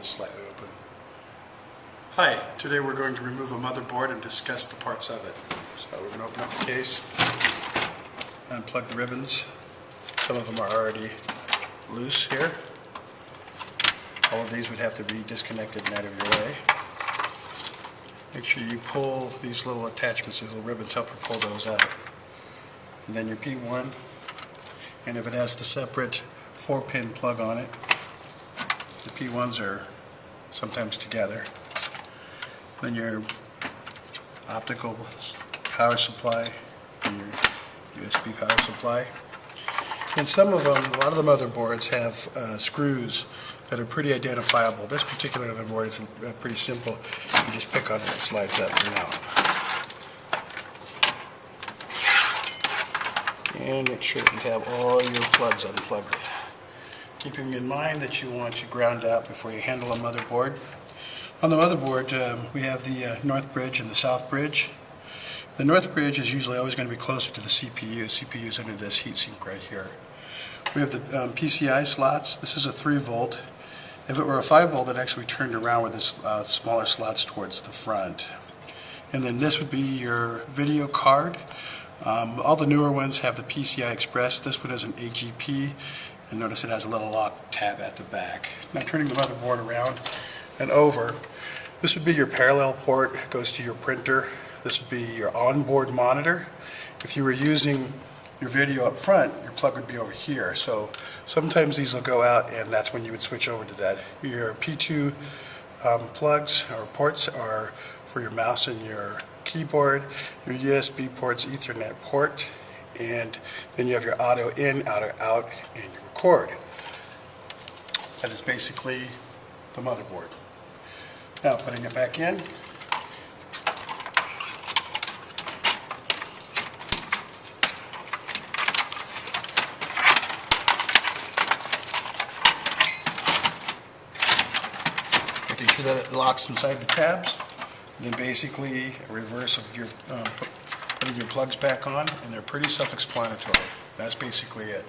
is slightly open. Hi, today we're going to remove a motherboard and discuss the parts of it. So we're going to open up the case, unplug the ribbons. Some of them are already loose here. All of these would have to be disconnected and out of your way. Make sure you pull these little attachments, these little ribbons, help you pull those out. And then your P1, and if it has the separate 4-pin plug on it, the P1s are sometimes together. Then your optical power supply and your USB power supply. And some of them, a lot of the motherboards have screws that are pretty identifiable. This particular motherboard is pretty simple. You just pick on it, it slides up and out. And make sure that you have all your plugs unplugged. Keeping in mind that you want to ground out before you handle a motherboard. On the motherboard, we have the north bridge and the south bridge. The north bridge is usually always going to be closer to the CPU. CPU is under this heatsink right here. We have the PCI slots. This is a 3-volt. If it were a 5-volt, it actually turned around with this smaller slots towards the front. And then this would be your video card. All the newer ones have the PCI Express. This one has an AGP, and notice it has a little lock tab at the back. Now turning the motherboard around and over, this would be your parallel port. It goes to your printer. This would be your onboard monitor. If you were using your video up front, your plug would be over here. So sometimes these will go out, and that's when you would switch over to that. Your P2 plugs or ports are for your mouse and your keyboard. Your USB port's Ethernet port, and then you have your audio in, audio out, and your record. That is basically the motherboard. Now putting it back in. Making sure that it locks inside the tabs. And then basically a reverse of your putting your plugs back on, and they're pretty self-explanatory. That's basically it.